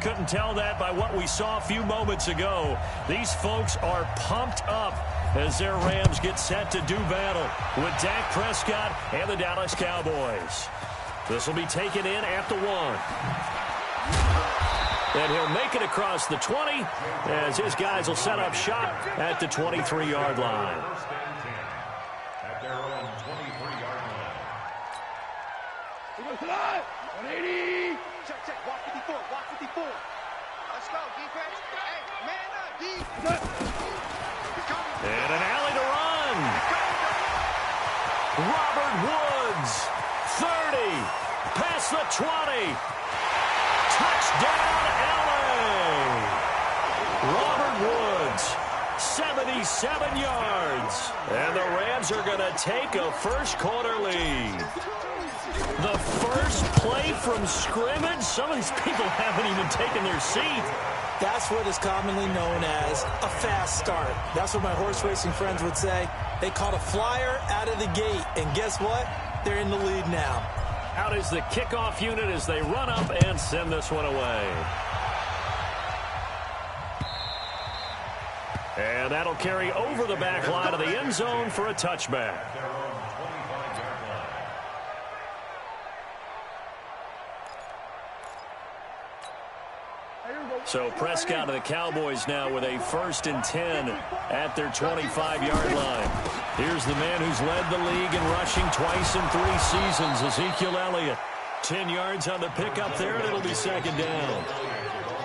couldn't tell that by what we saw a few moments ago. These folks are pumped up as their Rams get set to do battle with Dak Prescott and the Dallas Cowboys. This will be taken in at the 1. And he'll make it across the 20 as his guys will set up shop at the 23-yard line. At their own 23-yard line. 180. Check. Walk 54. Let's go, defense. Hey, man up, defense. And an alley to run. Robert Woods, 30, past the 20. Touchdown, LA. Robert Woods, 77 yards. And the Rams are going to take a first-quarter lead. The first play from scrimmage. Some of these people haven't even taken their seat. That's what is commonly known as a fast start. That's what my horse racing friends would say. They caught a flyer out of the gate, and guess what? They're in the lead now. Out is the kickoff unit as they run up and send this one away. And that'll carry over the back line of the end zone for a touchback. So Prescott and the Cowboys now with a 1st and 10 at their 25-yard line. Here's the man who's led the league in rushing twice in 3 seasons, Ezekiel Elliott. 10 yards on the pickup there, and it'll be 2nd down.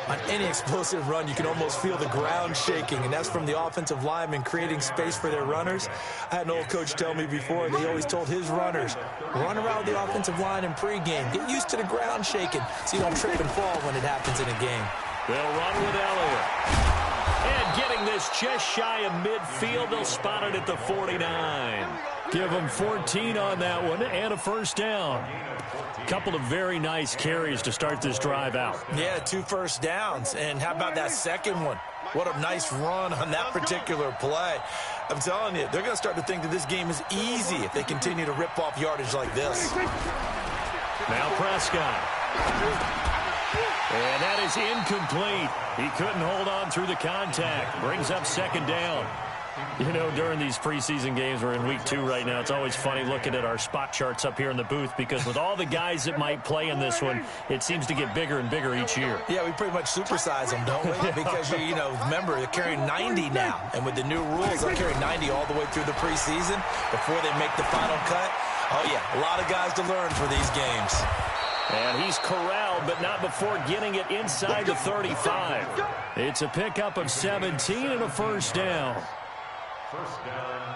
On any explosive run, you can almost feel the ground shaking, and that's from the offensive linemen creating space for their runners. I had an old coach tell me before, and he always told his runners, run around the offensive line in pregame. Get used to the ground shaking so you don't trip and fall when it happens in a game. They'll run with Elliott. And getting this just shy of midfield, they'll spot it at the 49. Give them 14 on that one and a first down. Couple of very nice carries to start this drive out. Yeah, 2 first downs. And how about that second one? What a nice run on that particular play. I'm telling you, they're going to start to think that this game is easy if they continue to rip off yardage like this. Now Prescott. And that is incomplete. He couldn't hold on through the contact. Brings up 2nd down. You know, during these preseason games, we're in week 2 right now, it's always funny looking at our spot charts up here in the booth because with all the guys that might play in this one, it seems to get bigger and bigger each year. Yeah, we pretty much supersize them, don't we? Because, you know, remember, they're carrying 90 now. And with the new rules, they'll carry 90 all the way through the preseason before they make the final cut. Oh, yeah, a lot of guys to learn for these games. And he's corralled, but not before getting it inside the 35. It's a pickup of 17 and a first down.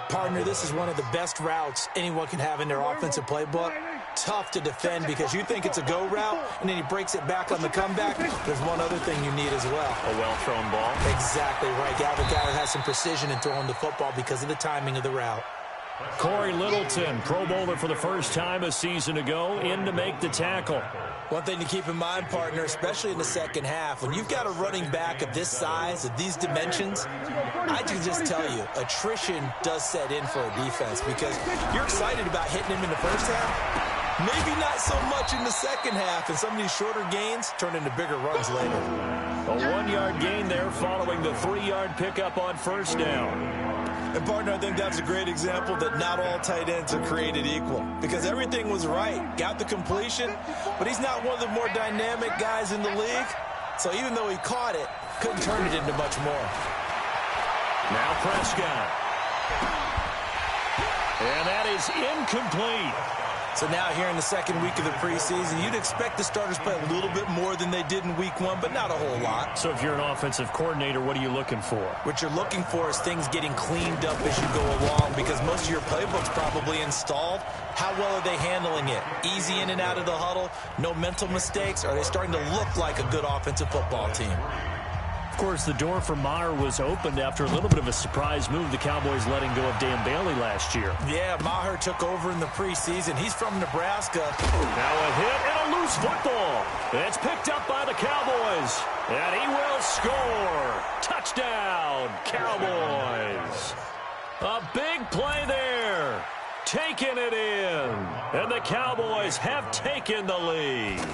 Partner, this is one of the best routes anyone can have in their offensive playbook. Tough to defend because you think it's a go route, and then he breaks it back on the comeback. There's one other thing you need as well. A well-thrown ball. Exactly right. Gavin Gallagher has some precision in throwing the football because of the timing of the route. Corey Littleton, Pro Bowler for the first time a season ago, in to make the tackle. One thing to keep in mind, partner, especially in the second half, when you've got a running back of this size, of these dimensions, I can just tell you, attrition does set in for a defense because you're excited about hitting him in the first half, maybe not so much in the second half, and some of these shorter gains turn into bigger runs later. A 1-yard gain there following the 3-yard pickup on first down. And, partner, I think that's a great example that not all tight ends are created equal because everything was right. Got the completion, but he's not one of the more dynamic guys in the league. So even though he caught it, couldn't turn it into much more. Now Prescott. And that is incomplete. So now here in the second week of the preseason, you'd expect the starters to play a little bit more than they did in week 1, but not a whole lot. So if you're an offensive coordinator, what are you looking for? What you're looking for is things getting cleaned up as you go along because most of your playbook's probably installed. How well are they handling it? Easy in and out of the huddle? No mental mistakes? Are they starting to look like a good offensive football team? Of course, the door for Maher was opened after a little bit of a surprise move. The Cowboys letting go of Dan Bailey last year. Yeah, Maher took over in the preseason. He's from Nebraska. Now a hit and a loose football. It's picked up by the Cowboys. And he will score. Touchdown, Cowboys. A big play there. Taking it in. And the Cowboys have taken the lead.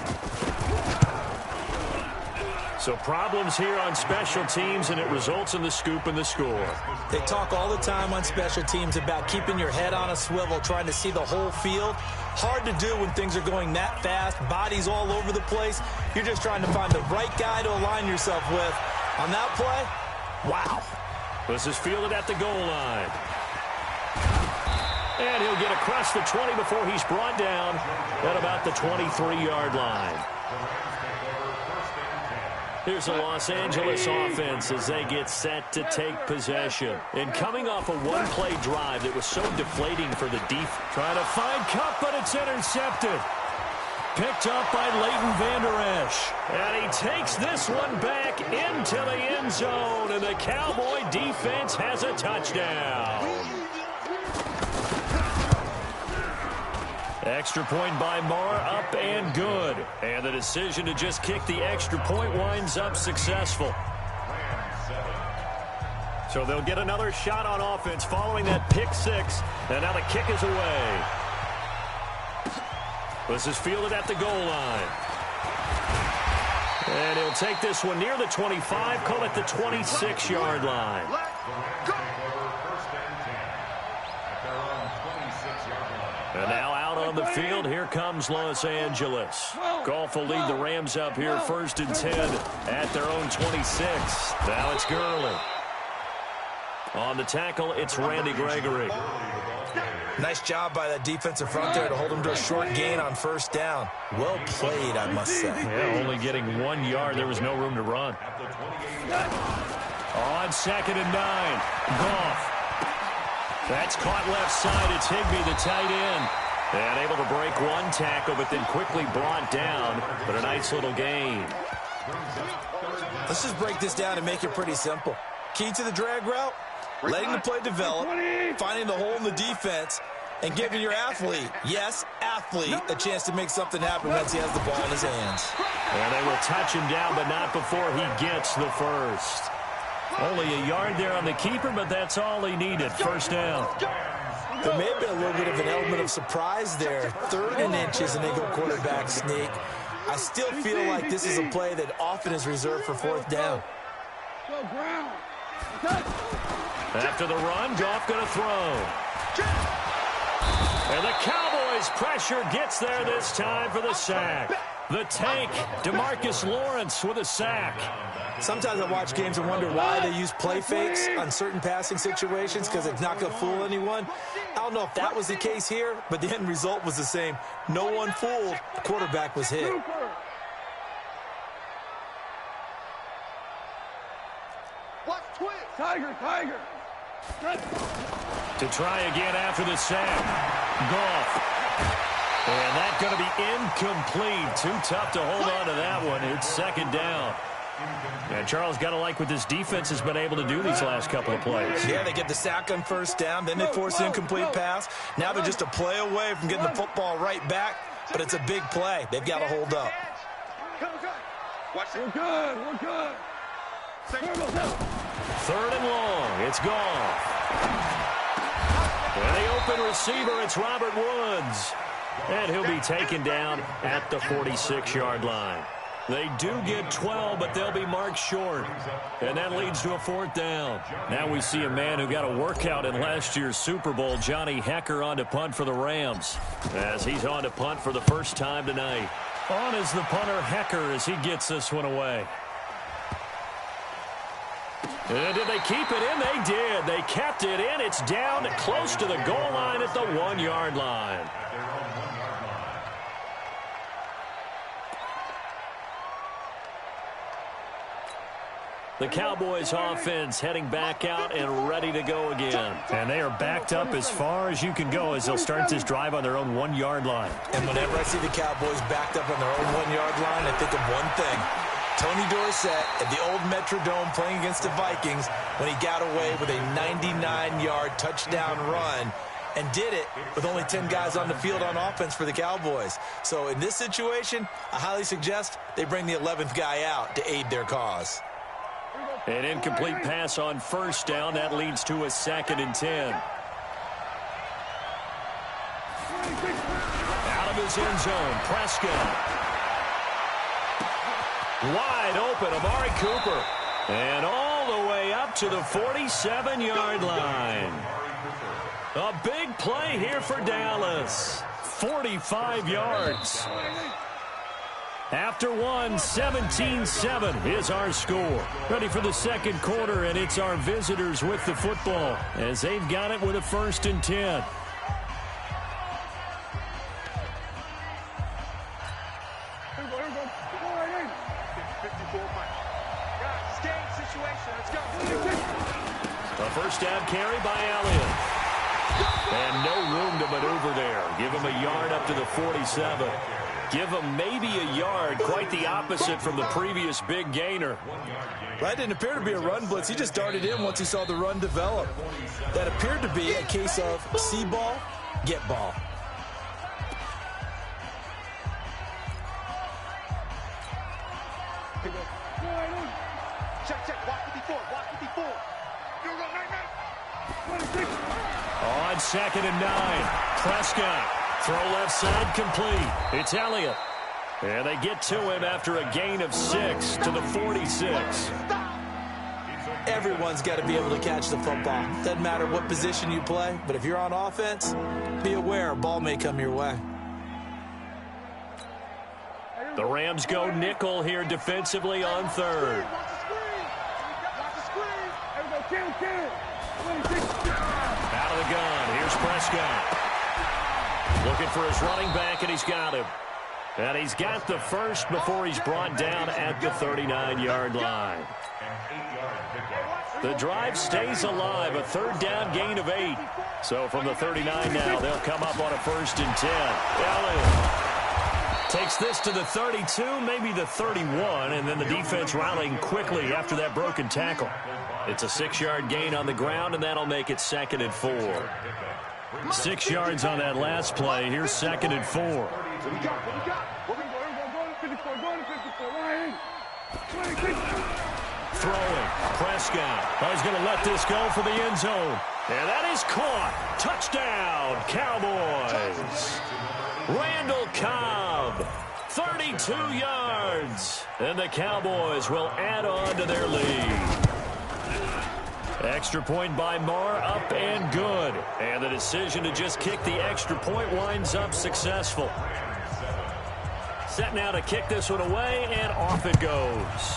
So problems here on special teams, and it results in the scoop and the score. They talk all the time on special teams about keeping your head on a swivel, trying to see the whole field. Hard to do when things are going that fast, bodies all over the place. You're just trying to find the right guy to align yourself with. On that play, wow. This is fielded at the goal line. And he'll get across the 20 before he's brought down at about the 23-yard line. Here's the Los Angeles offense as they get set to take possession. And coming off a one-play drive that was so deflating for the defense. Trying to find Cup, but it's intercepted. Picked up by Leighton Vander Esch. And he takes this one back into the end zone. And the Cowboy defense has a touchdown. Extra point by Marr, up and good. And the decision to just kick the extra point winds up successful. So they'll get another shot on offense following that pick six. And now the kick is away. This is fielded at the goal line. And he'll take this one near the 25, call it the 26-yard line. And now out on the field, here comes Los Angeles. Goff will lead the Rams up here 1st and 10 at their own 26. Now it's Gurley. On the tackle, it's Randy Gregory. Nice job by that defensive front there to hold him to a short gain on 1st down. Well played, I must say. Yeah, only getting 1 yard. There was no room to run. On 2nd and 9, Goff. That's caught left side. It's Higbee, the tight end. And able to break one tackle, but then quickly brought down. But a nice little gain. Let's just break this down and make it pretty simple. Key to the drag route, letting the play develop, finding the hole in the defense, and giving your athlete, yes, athlete, a chance to make something happen once he has the ball in his hands. And they will touch him down, but not before he gets the first. Only a yard there on the keeper, but that's all he needed. 1st down. There may have been a little bit of an element of surprise there. 3rd and inches, and they go quarterback sneak. I still feel like this is a play that often is reserved for 4th down. After the run, Goff going to throw. And the Cowboys' pressure gets there this time for the sack. The tank, DeMarcus Lawrence with a sack. Sometimes I watch games and wonder why they use play fakes on certain passing situations, because it's not going to fool anyone. I don't know if that was the case here, but the end result was the same. No one fooled. The quarterback was hit. Tiger. To try again after the sack. Goff. And that's going to be incomplete. Too tough to hold on to that one. It's 2nd down. And Charles, got to like what this defense has been able to do these last couple of plays. Yeah, they get the sack on 1st down, then they force an incomplete pass. Now they're just a play away from getting the football right back, but it's a big play. They've got to hold up. We're good. 3rd and long. It's Goff. And the open receiver, it's Robert Woods. And he'll be taken down at the 46-yard line. They do get 12, but they'll be marked short. And that leads to a 4th down. Now we see a man who got a workout in last year's Super Bowl, Johnny Hekker, on to punt for the Rams, as he's on to punt for the first time tonight. On is the punter, Hekker, as he gets this one away. And did they keep it in? They did. They kept it in. It's down close to the goal line at the 1-yard line. The Cowboys offense heading back out and ready to go again. And they are backed up as far as you can go as they'll start this drive on their own 1-yard line. And whenever I see the Cowboys backed up on their own 1-yard line, I think of one thing. Tony Dorsett at the old Metrodome playing against the Vikings when he got away with a 99-yard touchdown run and did it with only 10 guys on the field on offense for the Cowboys. So in this situation, I highly suggest they bring the 11th guy out to aid their cause. An incomplete pass on 1st down. That leads to a 2nd and 10. Out of his end zone, Prescott. Wide open. Amari Cooper. And all the way up to the 47-yard line. A big play here for Dallas. 45 yards. After one, 17-7 is our score. Ready for the second quarter, and it's our visitors with the football as they've got it with a 1st and 10. Here we go. Go right in. 54 miles. Guys, game situation. Let's go. A first down carry by Elliott. And no room to maneuver there. Give him a yard up to the 47. Give him maybe a yard. Quite the opposite from the previous big gainer. That didn't appear to be a run blitz. He just darted in once he saw the run develop. That appeared to be a case of see ball, get ball. Check. Walk 54. You go, 9. On 2nd and 9. Prescott. Throw left side complete. It's Elliott. And they get to him after a gain of 6 to the 46. Everyone's got to be able to catch the football. Doesn't matter what position you play, but if you're on offense, be aware a ball may come your way. The Rams go nickel here defensively on 3rd. Out of the gun. Here's Prescott. Looking for his running back, and he's got him. And he's got the first before he's brought down at the 39-yard line. The drive stays alive, a 3rd down gain of 8. So from the 39 now, they'll come up on a 1st and 10. Elliott takes this to the 32, maybe the 31, and then the defense rallying quickly after that broken tackle. It's a 6-yard gain on the ground, and that'll make it 2nd and 4. 6 yards on that last play. Here's 2nd and 4. Throwing. Prescott. Oh, he's going to let this go for the end zone. And that is caught. Touchdown, Cowboys. Randall Cobb. 32 yards. And the Cowboys will add on to their lead. Extra point by Marr, up and good. And the decision to just kick the extra point winds up successful. Set now to kick this one away, and off it goes.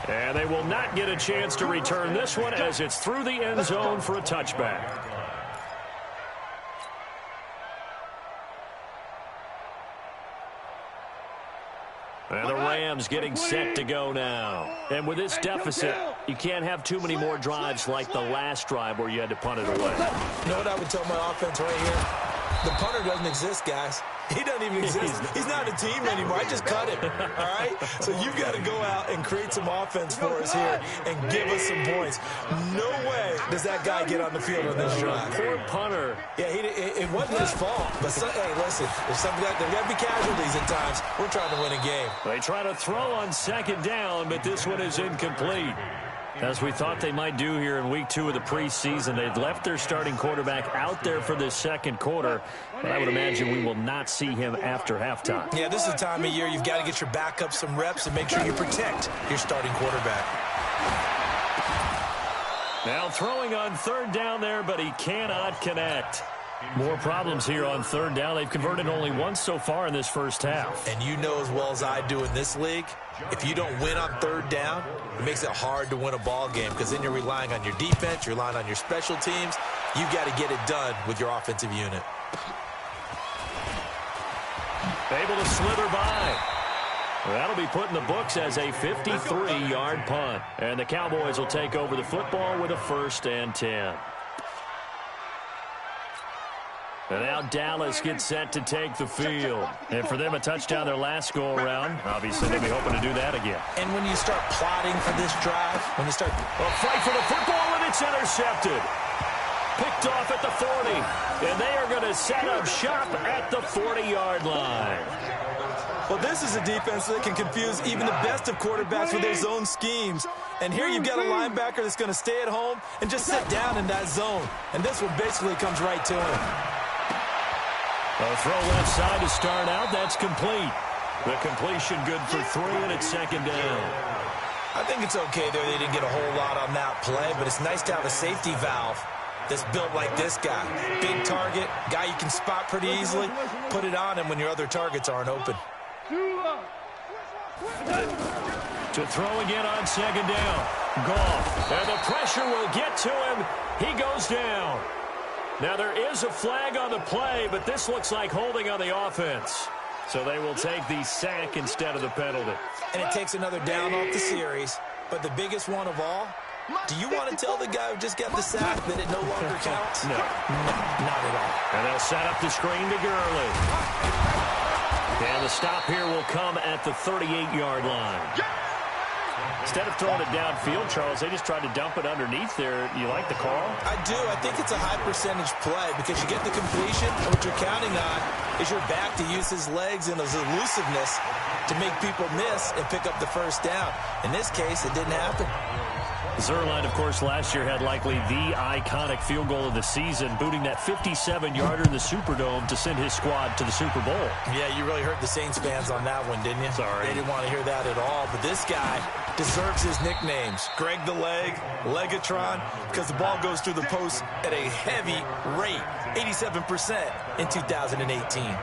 And they will not get a chance to return this one as it's through the end zone for a touchback. And the Rams getting set to go now. And with this deficit, you can't have too many more drives like the last drive where you had to punt it away. You know what I would tell my offense right here? The punter doesn't exist, guys. He doesn't even exist. He's not a team anymore. I just cut him, all right? So you've got to go out and create some offense for us here and give us some points. No way does that guy get on the field on this drive. Poor punter. Yeah, it wasn't his fault. But, hey, listen, there's got to be casualties at times. We're trying to win a game. They try to throw on 2nd down, but this one is incomplete. As we thought they might do here in week 2 of the preseason, they've left their starting quarterback out there for this second quarter, but I would imagine we will not see him after halftime. Yeah, this is the time of year you've got to get your backup some reps and make sure you protect your starting quarterback. Now throwing on 3rd down there, but he cannot connect. More problems here on 3rd down. They've converted only once so far in this first half. And you know as well as I do in this league, if you don't win on 3rd down, it makes it hard to win a ball game because then you're relying on your defense, you're relying on your special teams. You've got to get it done with your offensive unit. Able to slither by. That'll be put in the books as a 53-yard punt. And the Cowboys will take over the football with a 1st and 10. And now Dallas gets set to take the field. And for them, a touchdown their last go-around. Obviously, they'll be hoping to do that again. And when you start plotting for this drive, when you start... A fight for the football, and it's intercepted. Picked off at the 40. And they are going to set up shop at the 40-yard line. Well, this is a defense that can confuse even the best of quarterbacks with their zone schemes. And here you've got a linebacker that's going to stay at home and just sit down in that zone. And this one basically comes right to him. A throw left side to start out. That's complete. The completion good for 3, and it's second down. I think it's okay there. They didn't get a whole lot on that play, but it's nice to have a safety valve that's built like this guy. Big target, guy you can spot pretty easily. Put it on him when your other targets aren't open. To throw again on second down. Goff. And the pressure will get to him. He goes down. Now there is a flag on the play, but this looks like holding on the offense. So they will take the sack instead of the penalty. And it takes another down off the series. But the biggest one of all, do you want to tell the guy who just got the sack that it no longer counts? No. Not at all. And they'll set up the screen to Gurley. And the stop here will come at the 38-yard line. Instead of throwing it downfield, Charles, they just tried to dump it underneath there. You like the call? I do. I think it's a high-percentage play because you get the completion, and what you're counting on is your back to use his legs and his elusiveness to make people miss and pick up the first down. In this case, it didn't happen. Zuerlein, of course, last year had likely the iconic field goal of the season, booting that 57-yarder in the Superdome to send his squad to the Super Bowl. Yeah, you really hurt the Saints fans on that one, didn't you? Sorry. They didn't want to hear that at all. But this guy deserves his nicknames. Greg the Leg, Legatron, because the ball goes through the post at a heavy rate, 87% in 2018.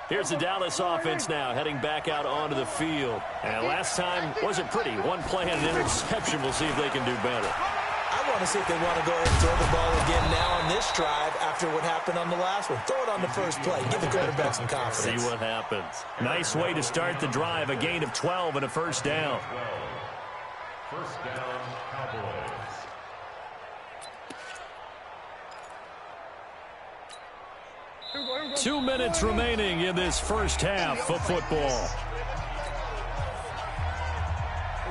Here's the Dallas offense now, heading back out onto the field. And last time wasn't pretty. One play and an interception. We'll see if they can do better. I want to see if they want to go ahead and throw the ball again now on this drive after what happened on the last one. Throw it on the first play. Give the quarterback some confidence. See what happens. Nice way to start the drive. A gain of 12 and a first down. First down, Cowboys. 2 minutes remaining in this first half of football.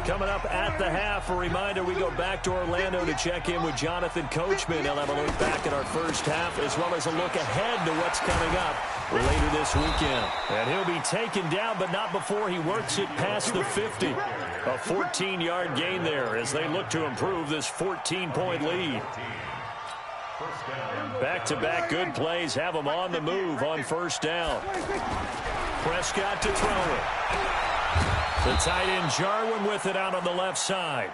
Coming up at the half, a reminder, we go back to Orlando to check in with Jonathan Coachman. He'll have a look back at our first half as well as a look ahead to what's coming up later this weekend. And he'll be taken down, but not before he works it past the 50. A 14-yard gain there as they look to improve this 14-point lead. Back-to-back good plays have them on the move on first down. Prescott to throw it. The tight end Jarwin with it out on the left side.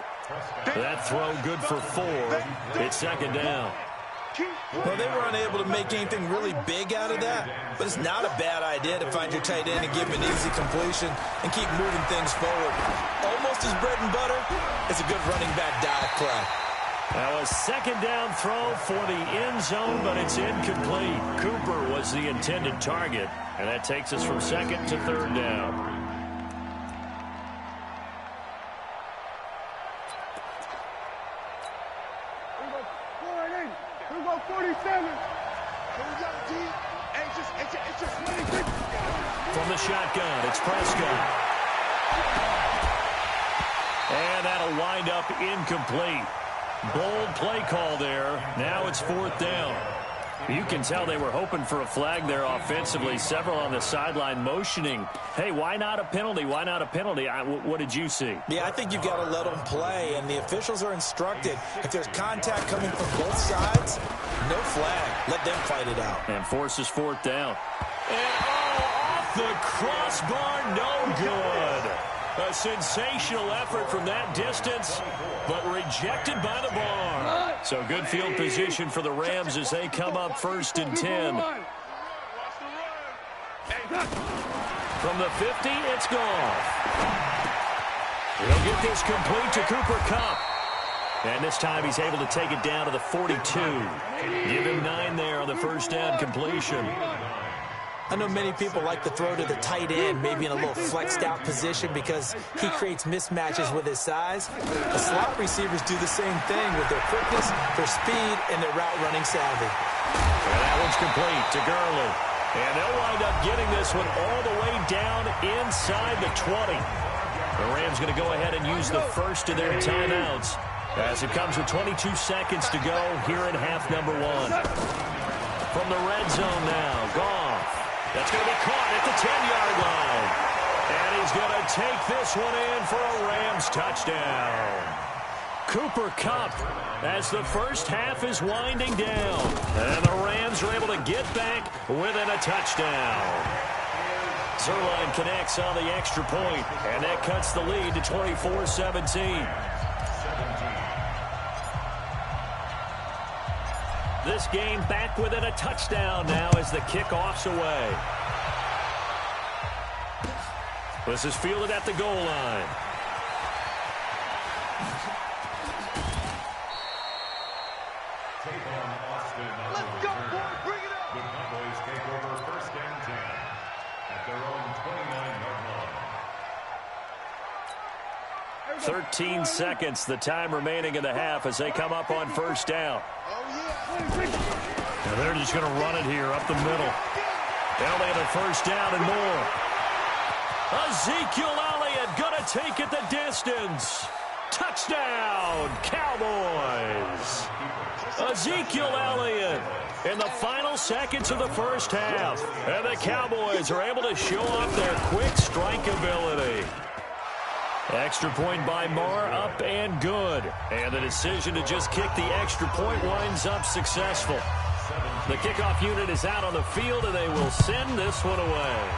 That throw good for 4. It's second down. Well, they were unable to make anything really big out of that, but it's not a bad idea to find your tight end and give him an easy completion and keep moving things forward. Almost as bread and butter as a good running back dive play. Now a second down throw for the end zone, but it's incomplete. Cooper was the intended target, and that takes us from second to third down. Here we go, 47. From the shotgun, it's Prescott. And that'll wind up incomplete. Bold play call there. Now it's fourth down. You can tell they were hoping for a flag there offensively. Several on the sideline motioning. Hey, why not a penalty? Why not a penalty? What did you see? Yeah, I think you've got to let them play, and the officials are instructed. If there's contact coming from both sides, no flag. Let them fight it out. And forces fourth down. And off the crossbar, no good. A sensational effort from that distance, but rejected by the bar. So good field position for the Rams as they come up first and 10. From the 50, it's Goff. He'll get this complete to Cooper Kupp. And this time he's able to take it down to the 42. Give him 9 there on the first down completion. I know many people like to throw to the tight end, maybe in a little flexed out position because he creates mismatches with his size. The slot receivers do the same thing with their quickness, their speed, and their route running savvy. And that one's complete to Gurley. And they'll wind up getting this one all the way down inside the 20. The Rams going to go ahead and use the first of their timeouts as it comes with 22 seconds to go here in half number 1. From the red zone now, Goff. That's going to be caught at the 10-yard line. And he's going to take this one in for a Rams touchdown. Cooper Kupp as the first half is winding down. And the Rams are able to get back within a touchdown. Zerline connects on the extra point, and that cuts the lead to 24-17. This game back within a touchdown now as the kickoff's away. This is fielded at the goal line. Let's go, boy. Bring it up. The Cowboys take over first and 10 at their own 29-yard line. 13 seconds, the time remaining in the half as they come up on first down. And they're just going to run it here up the middle. Elliott a first down and more. Ezekiel Elliott going to take it the distance. Touchdown, Cowboys. Ezekiel Elliott in the final seconds of the first half. And the Cowboys are able to show off their quick strike ability. Extra point by Marr, up and good. And the decision to just kick the extra point winds up successful. The kickoff unit is out on the field, and they will send this one away.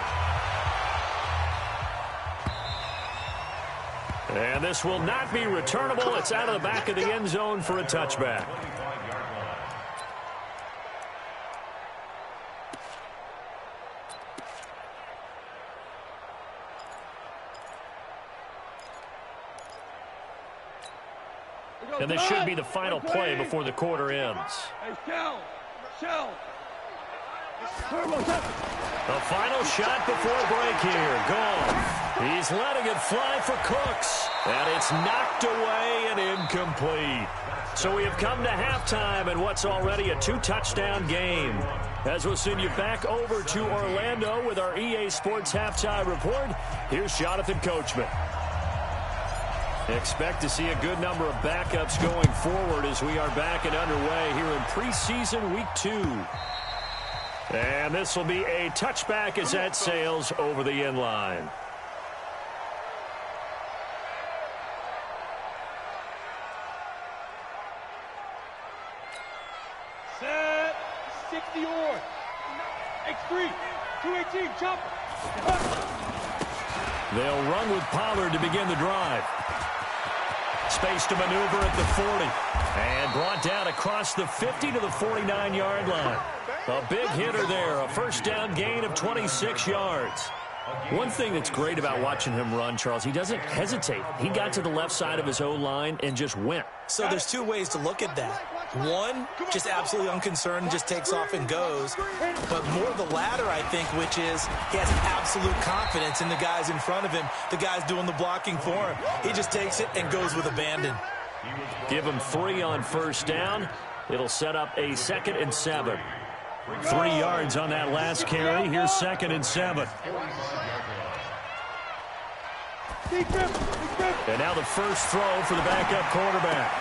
And this will not be returnable. It's out of the back of the end zone for a touchback. And this should be the final play before the quarter ends. The final shot before break here. Gone. He's letting it fly for Cooks. And it's knocked away and incomplete. So we have come to halftime in what's already a two-touchdown game. As we'll send you back over to Orlando with our EA Sports Halftime Report, here's Jonathan Coachman. Expect to see a good number of backups going forward as we are back and underway here in preseason week 2. And this will be a touchback as that sails over the end line. Set. 60 or. X3. 218. Jump. They'll run with Pollard to begin the drive. Space to maneuver at the 40. And brought down across the 50 to the 49-yard line. A big hitter there. A first down gain of 26 yards. One thing that's great about watching him run, Charles, he doesn't hesitate. He got to the left side of his O-line and just went. So there's two ways to look at that. One, just absolutely unconcerned, just takes off and goes. But more the latter, I think, which is he has absolute confidence in the guys in front of him, the guys doing the blocking for him. He just takes it and goes with abandon. Give him 3 on first down. It'll set up a 2nd and 7. 3 yards on that last carry. Here's 2nd and 7. And now the first throw for the backup quarterback.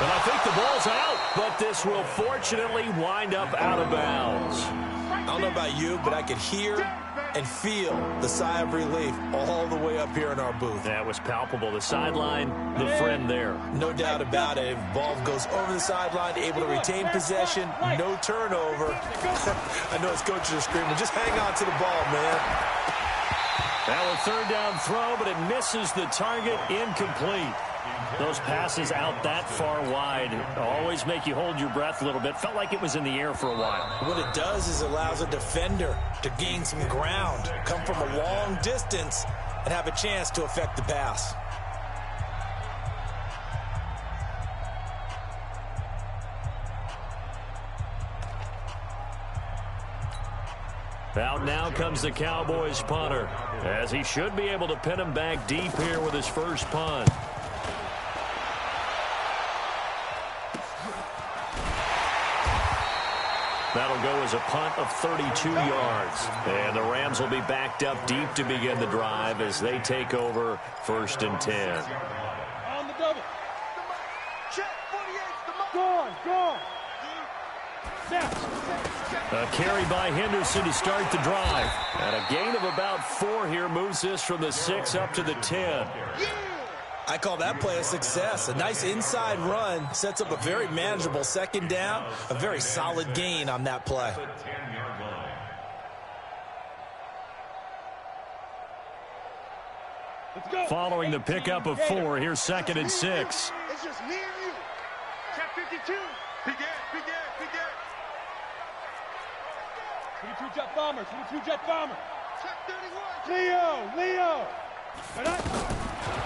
And I think the ball's out, but this will fortunately wind up out of bounds. I don't know about you, but I could hear and feel the sigh of relief all the way up here in our booth. That was palpable. The sideline, the friend there. No doubt about it. Ball goes over the sideline, able to retain possession, no turnover. I know his coaches are screaming, just hang on to the ball, man. Now a third down throw, but it misses the target, incomplete. Those passes out that far wide always make you hold your breath a little bit. Felt like it was in the air for a while. What it does is allows a defender to gain some ground, come from a long distance, and have a chance to affect the pass. Out now comes the Cowboys punter, as he should be able to pin him back deep here with his first punt. That'll go as a punt of 32 yards. And the Rams will be backed up deep to begin the drive as they take over 1st and 10. On the double. Check. 48. Go on. A carry by Henderson to start the drive. And a gain of about 4 here moves this from the 6 up to the 10. I call that play a success. A nice inside run sets up a very manageable second down, a very solid gain on that play. Following the pickup of 4, here's 2nd and 6. It's just me and you. Check 52. Begin. 22 jet bomber. Check 31. Leo.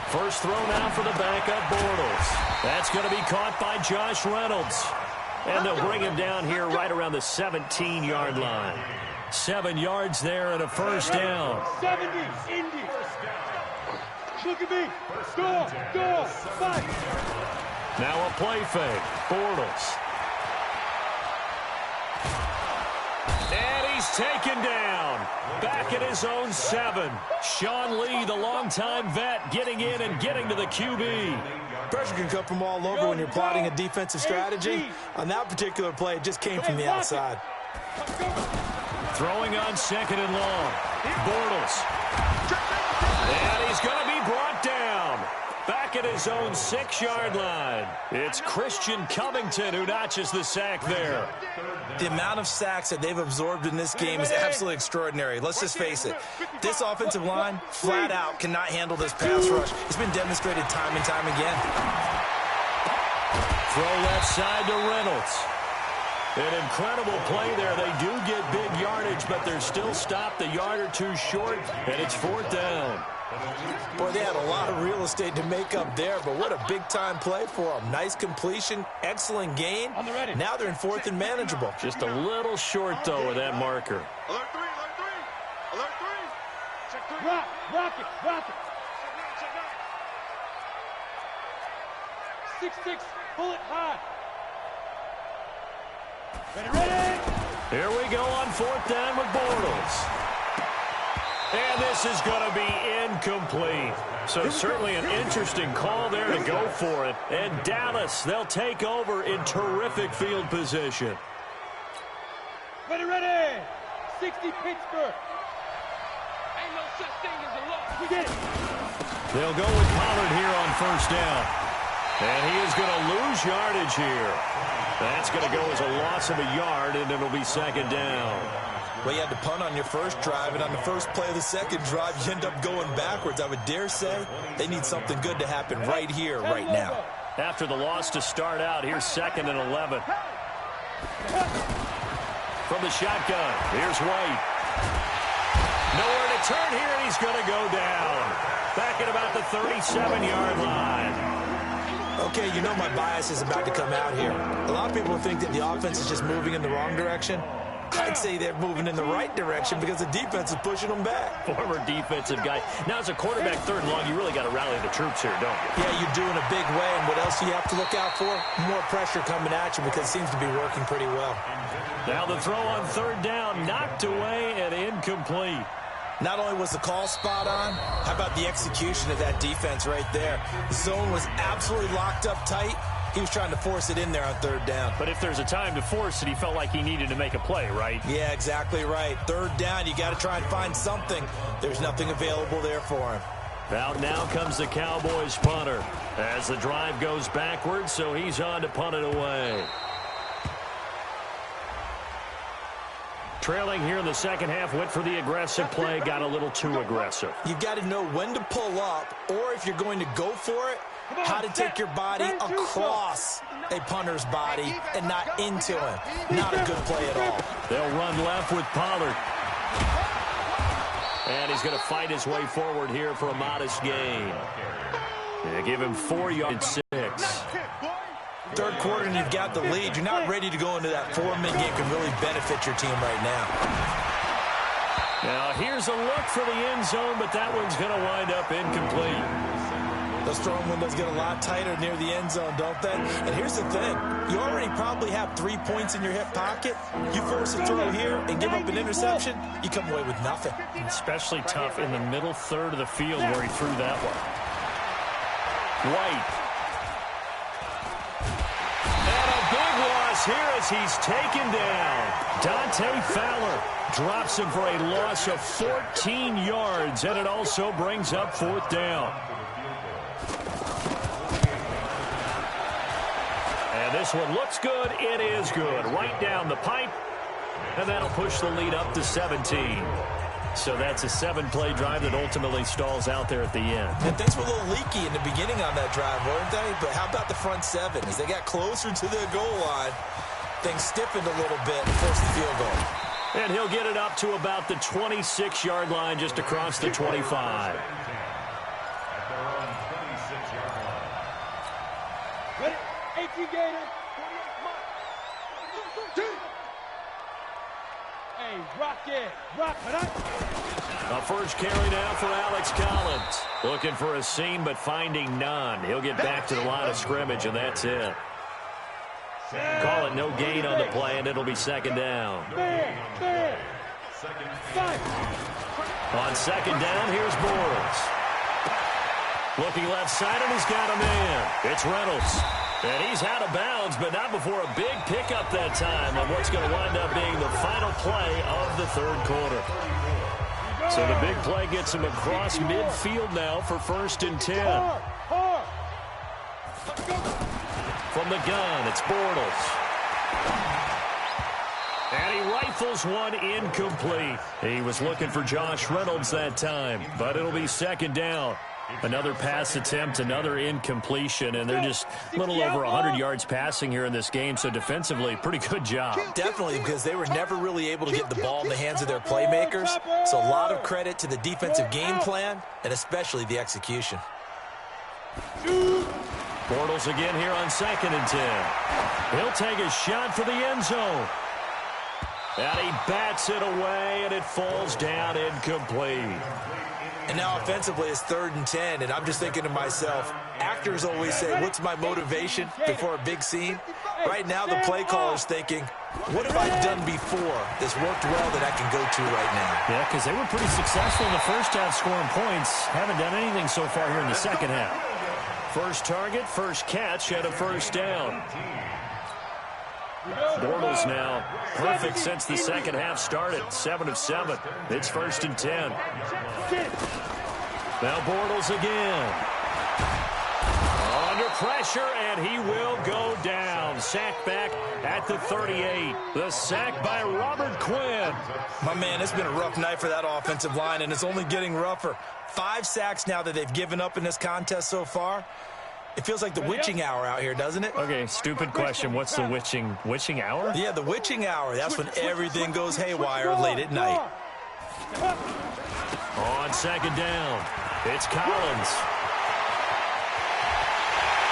First throw now for the backup Bortles. That's going to be caught by Josh Reynolds. And they'll bring him down here right around the 17-yard line. 7 yards there and a first down. 70, Indy. Look at me. Go. 5. Now a play fake. Bortles. And he's taken down. Back at his own 7. Sean Lee, the longtime vet, getting in and getting to the QB. Pressure can come from all over when you're plotting a defensive strategy. On that particular play, it just came from the outside. Throwing on 2nd and long. Bortles. And he's going to be brought down. Back at his own 6-yard line. It's Christian Covington who notches the sack there. The amount of sacks that they've absorbed in this game is absolutely extraordinary. Let's just face it. This offensive line, flat out, cannot handle this pass rush. It's been demonstrated time and time again. Throw left side to Reynolds. An incredible play there. They do get big yardage, but they're still stopped a yard or two short, and it's 4th down. Boy, they had a lot of real estate to make up there, but what a big-time play for them. Nice completion, excellent gain. Now they're in 4th and manageable. Just a little short, though, with that marker. Alert 3. Check 3. Rock it. Check 9. 6-6, pull it high. Ready. Here we go on 4th down with Bortles. And this is going to be incomplete. So certainly an interesting call there to go for it. And Dallas, they'll take over in terrific field position. Ready. 60 Pittsburgh. Ain't no such thing as a loss. We get it. They'll go with Pollard here on 1st down. And he is going to lose yardage here. That's going to go as a loss of a yard, and it'll be 2nd down. Well, you had to punt on your first drive, and on the first play of the second drive, you end up going backwards. I would dare say they need something good to happen right here, right now. After the loss to start out, here's 2nd and 11. From the shotgun, here's White. Nowhere to turn here, and he's going to go down. Back at about the 37-yard line. Okay, you know my bias is about to come out here. A lot of people think that the offense is just moving in the wrong direction. I'd say they're moving in the right direction because the defense is pushing them back. Former defensive guy. Now, as a quarterback 3rd and long, you really got to rally the troops here, don't you? Yeah, you do in a big way. And what else do you have to look out for? More pressure coming at you because it seems to be working pretty well. Now the throw on 3rd down, knocked away and incomplete. Not only was the call spot on, how about the execution of that defense right there? The zone was absolutely locked up tight. He was trying to force it in there on 3rd down. But if there's a time to force it, he felt like he needed to make a play, right? Yeah, exactly right. 3rd down, you got to try and find something. There's nothing available there for him. Out now comes the Cowboys punter as the drive goes backwards, so he's on to punt it away. Trailing here in the second half, went for the aggressive play, got a little too aggressive. You've got to know when to pull up, or if you're going to go for it, how to take your body across a punter's body and not into him. Not a good play at all. They'll run left with Pollard. And he's going to fight his way forward here for a modest gain. They give him 4 yards, 6. 3rd quarter and you've got the lead. You're not ready to go into that 4-minute game. Can really benefit your team right now. Now here's a look for the end zone, but that one's going to wind up incomplete. Those throwing windows get a lot tighter near the end zone, don't they? And here's the thing. You already probably have 3 points in your hip pocket. You force a throw here and give up an interception, you come away with nothing. Especially tough in the middle 3rd of the field where he threw that one. White. And a big loss here as he's taken down. Dante Fowler drops him for a loss of 14 yards, and it also brings up 4th down. this one looks good. It is good. Right down the pipe. And that'll push the lead up to 17. So that's a 7-play drive that ultimately stalls out there at the end. And things were a little leaky in the beginning on that drive, weren't they? But how about the front 7? As they got closer to the goal line, things stiffened a little bit and forced the field goal. And he'll get it up to about the 26-yard line, just across the 25. Ready? 18 Gator. Hey, rock it. Rock it up. A first carry now for Alex Collins. Looking for a seam, but finding none. He'll get back to the line of scrimmage, and that's it. Call it no gain on the play, and it'll be second down. On second down, here's Bortles. Looking left side, and he's got a man. It's Reynolds. And he's out of bounds, but not before a big pickup that time on what's going to wind up being the final play of the third quarter. So the big play gets him across midfield now for 1st and 10. From the gun, it's Bortles. And he rifles one incomplete. He was looking for Josh Reynolds that time, but it'll be second down. Another pass attempt, another incompletion, and they're just a little over 100 yards passing here in this game, so defensively, pretty good job. Definitely, because they were never really able to get the ball in the hands of their playmakers, so a lot of credit to the defensive game plan, and especially the execution. Bortles again here on 2nd and 10. He'll take a shot for the end zone. And he bats it away, and it falls down incomplete. And now offensively it's 3rd and 10, and I'm just thinking to myself, actors always say, what's my motivation before a big scene? Right now the play caller's thinking, what have I done before that's worked well that I can go to right now? Yeah, because they were pretty successful in the first half scoring points. Haven't done anything so far here in the second half. First target, first catch, and a first down. Bortles now perfect since the second half started. 7 of 7. It's 1st and 10. Now Bortles again. Under pressure, and he will go down. Sacked back at the 38. The sack by Robert Quinn. My man, it's been a rough night for that offensive line, and it's only getting rougher. 5 sacks now that they've given up in this contest so far. It feels like the witching hour out here, doesn't it? Okay, stupid question. What's the witching hour? Yeah, the witching hour. That's when everything goes haywire late at night. On second down, it's Collins.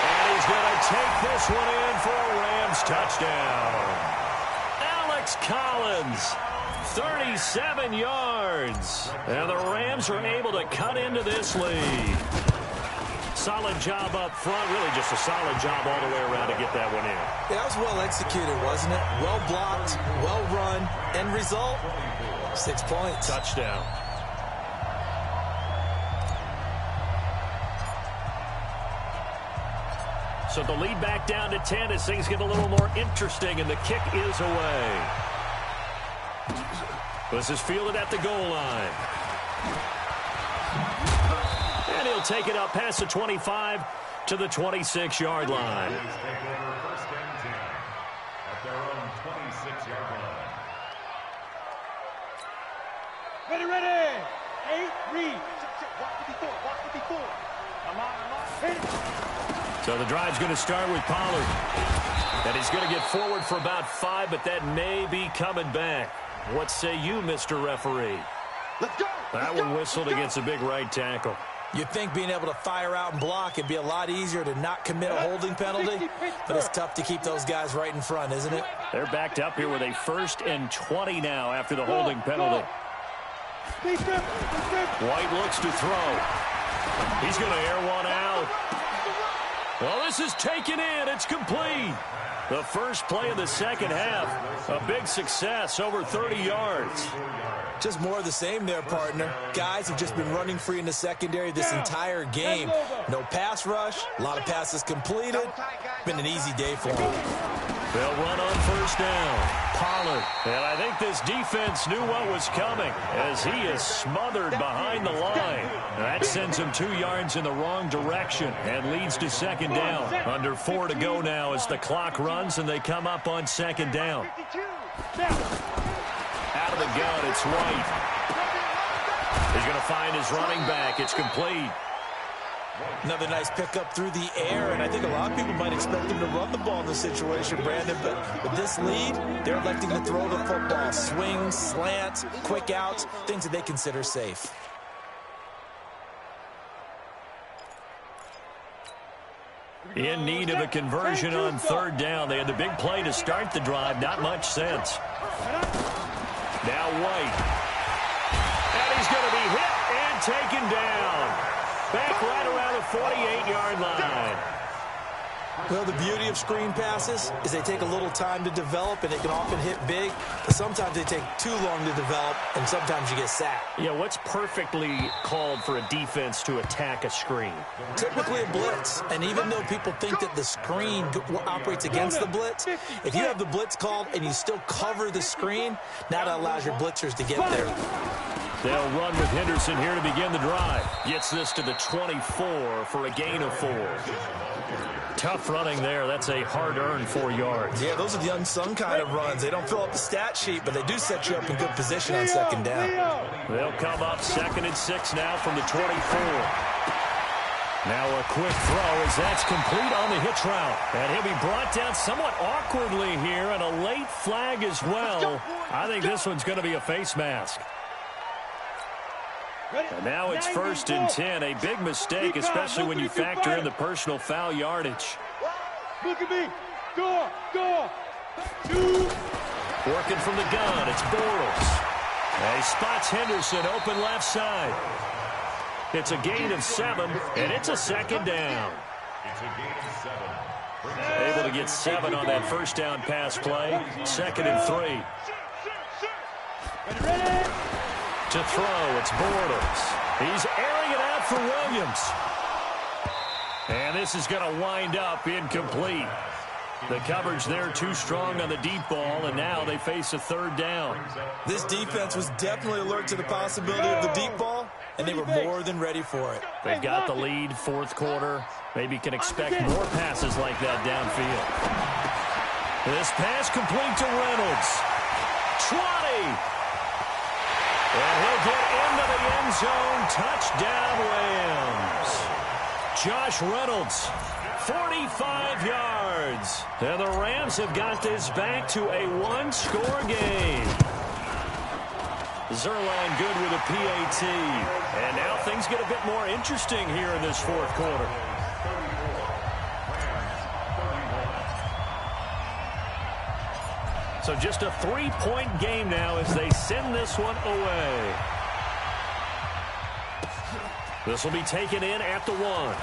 And he's going to take this one in for a Rams touchdown. Alex Collins, 37 yards. And the Rams are able to cut into this lead. Solid job up front, really just a solid job all the way around to get that one in. Yeah, that was well executed, wasn't it? Well blocked, well run, end result, 6 points. Touchdown. So the lead back down to 10 as things get a little more interesting, and the kick is away. This is fielded at the goal line. And he'll take it up past the 25 to the 26-yard line. Ready. 8, read. Walk 54. I'm on. Hit it. So the drive's going to start with Pollard. And he's going to get forward for about 5, but that may be coming back. What say you, Mr. Referee? Let's go. That one whistled against a big right tackle. You'd think being able to fire out and block it'd be a lot easier to not commit a holding penalty, but it's tough to keep those guys right in front, isn't it? They're backed up here with a 1st and 20 now after the holding penalty. White looks to throw. He's going to air one out. Well, this is taken in. It's complete. The first play of the second half. A big success, over 30 yards. Just more of the same there, partner. Guys have just been running free in the secondary this entire game. No pass rush, a lot of passes completed. Been an easy day for them. They'll run on 1st down. Pollard. And I think this defense knew what was coming as he is smothered behind the line. That sends him 2 yards in the wrong direction and leads to second down. Under 4 to go now as the clock runs and they come up on second down. Out of the gun, it's White. He's going to find his running back. It's complete. Another nice pickup through the air, and I think a lot of people might expect him to run the ball in this situation, Brandon, but with this lead, they're electing to throw the football. Swings, slants, quick outs, things that they consider safe. In need of a conversion on third down. They had the big play to start the drive. Not much sense. Now White. And he's going to be hit and taken down. Back right around the 48-yard line. Well, the beauty of screen passes is they take a little time to develop, and they can often hit big. But sometimes they take too long to develop, and sometimes you get sacked. Yeah, what's perfectly called for a defense to attack a screen? Typically a blitz. And even though people think that the screen operates against the blitz, if you have the blitz called and you still cover the screen, now that allows your blitzers to get there. They'll run with Henderson here to begin the drive. Gets this to the 24 for a gain of 4. Tough running there. That's a hard-earned 4 yards. Yeah, those are the unsung kind of runs. They don't fill up the stat sheet, but they do set you up in good position on second down. They'll come up 2nd and 6 now from the 24. Now a quick throw as that's complete on the hitch route. And he'll be brought down somewhat awkwardly here, and a late flag as well. I think this one's going to be a face mask. And now it's 1st and 10. A big mistake, especially when you factor in the personal foul yardage. Look at me. Go. Working from the gun, it's Bortles. And he spots Henderson open left side. It's a gain of 7, and it's a second down. Able to get 7 on that first down pass play. 2nd and 3. To throw, it's Bortles. He's airing it out for Williams. And this is going to wind up incomplete. The coverage there too strong on the deep ball, and now they face a 3rd down. This defense was definitely alert to the possibility of the deep ball, and they were more than ready for it. They've got the lead, 4th quarter. Maybe can expect more passes like that downfield. This pass complete to Reynolds. 20. And he'll get into the end zone. Touchdown, Rams. Josh Reynolds, 45 yards. And the Rams have got this back to a 1-score game. Zerline good with a PAT. And now things get a bit more interesting here in this 4th quarter. So just a 3-point game now as they send this one away. This will be taken in at the 1.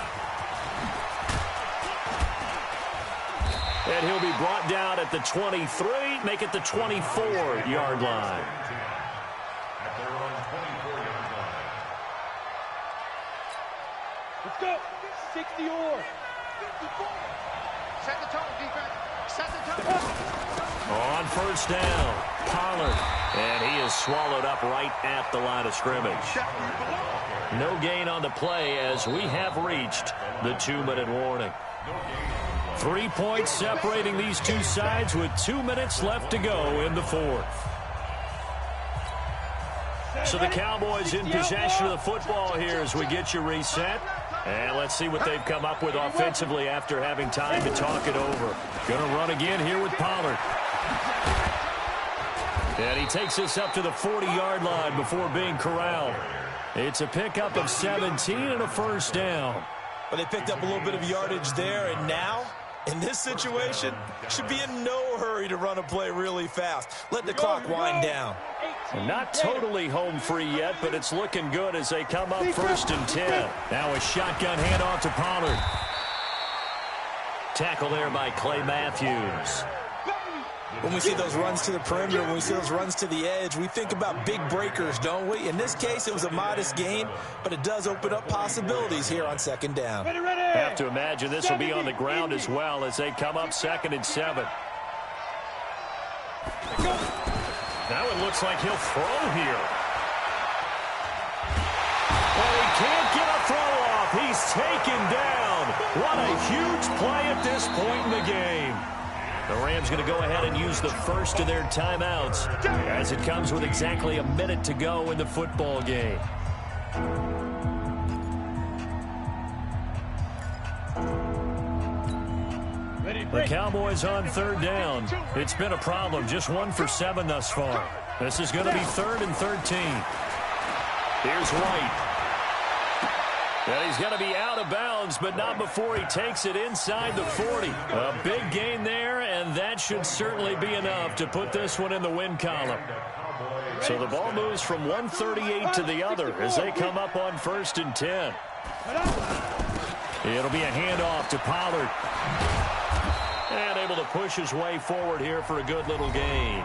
And he'll be brought down at the 23, make it the 24-yard line. Let's go. 60 or. Set the tone, defense. Set the tone. On 1st down, Pollard. And he is swallowed up right at the line of scrimmage. No gain on the play as we have reached the 2-minute warning. 3 points separating these two sides with 2 minutes left to go in the 4th. So the Cowboys in possession of the football here as we get you reset. And let's see what they've come up with offensively after having time to talk it over. Going to run again here with Pollard. And he takes this up to the 40-yard line before being corralled. It's a pickup of 17 and a 1st down. But they picked up a little bit of yardage there, and now, in this situation, should be in no hurry to run a play really fast. Let the clock wind down. Not totally home free yet, but it's looking good as they come up 1st and 10. Now a shotgun handoff to Pollard. Tackle there by Clay Matthews. When we see those runs to the perimeter, when we see those runs to the edge, we think about big breakers, don't we? In this case, it was a modest gain, but it does open up possibilities here on 2nd down. Have to imagine this will be on the ground as well as they come up 2nd and 7. Now it looks like he'll throw here. Well, he can't get a throw off. He's taken down. What a huge play at this point in the game. The Rams going to go ahead and use the first of their timeouts as it comes with exactly a minute to go in the football game. The Cowboys on third down. It's been a problem. Just 1 for 7 thus far. This is going to be 3rd and 13. Here's White. And he's going to be out of bounds, but not before he takes it inside the 40. A big gain there, and that should certainly be enough to put this one in the win column. So the ball moves from 138 to the other as they come up on 1st and 10. It'll be a handoff to Pollard. And able to push his way forward here for a good little gain.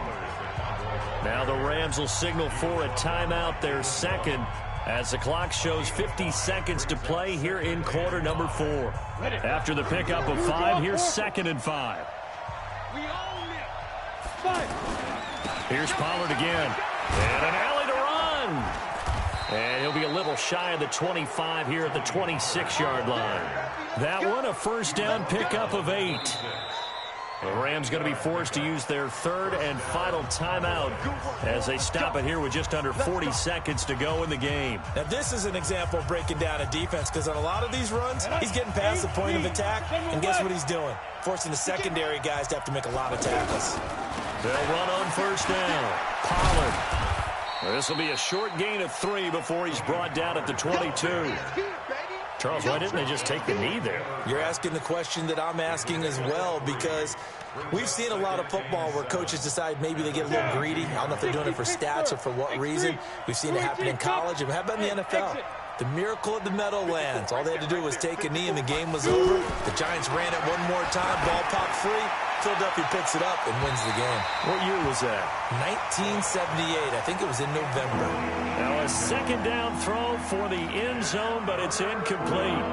Now the Rams will signal for a timeout, their second, as the clock shows 50 seconds to play here in quarter number 4. After the pickup of 5, here's 2nd and 5. Here's Pollard again. And an alley to run. And he'll be a little shy of the 25 here at the 26-yard line. That one a first down pickup of 8. The Rams going to be forced to use their 3rd and final timeout as they stop it here with just under 40 seconds to go in the game. Now, this is an example of breaking down a defense because on a lot of these runs, he's getting past the point of attack, and guess what he's doing? Forcing the secondary guys to have to make a lot of tackles. They'll run on first down. Pollard. This will be a short gain of 3 before he's brought down at the 22. Charles, why didn't they just take the knee there? You're asking the question that I'm asking as well, because we've seen a lot of football where coaches decide maybe they get a little greedy. I don't know if they're doing it for stats or for what reason. We've seen it happen in college. And how about in the NFL? The miracle of the Meadowlands. All they had to do was take a knee and the game was over. The Giants ran it one more time. Ball popped free. Philadelphia picks it up and wins the game. What year was that? 1978. I think it was in November. Now a second down throw for the end zone, but it's incomplete.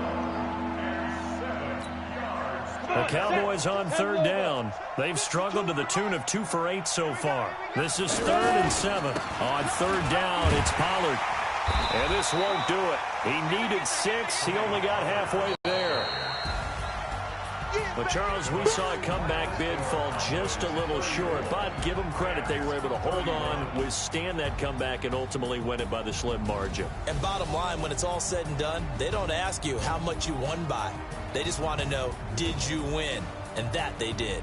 The Cowboys on 3rd down. They've struggled to the tune of 2 for 8 so far. This is 3rd and 7. On 3rd down, it's Pollard. And this won't do it. He needed 6. He only got halfway there. But, Charles, we saw a comeback bid fall just a little short. But give them credit. They were able to hold on, withstand that comeback, and ultimately win it by the slim margin. And bottom line, when it's all said and done, they don't ask you how much you won by. They just want to know, did you win? And that they did.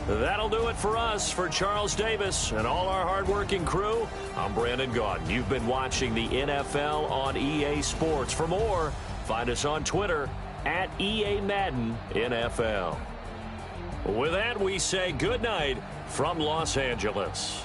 That'll do it for us. For Charles Davis and all our hardworking crew, I'm Brandon Gaudin. You've been watching the NFL on EA Sports. For more, find us on Twitter at EA Madden NFL. With that, we say good night from Los Angeles.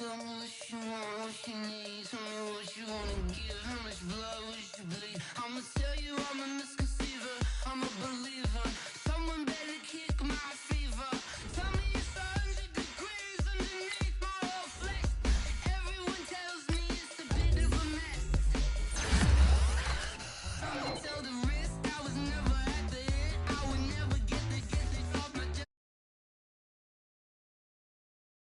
Tell me what you want, what you need. Tell me what you wanna give. How much blood would you bleed? I'ma tell you I'm a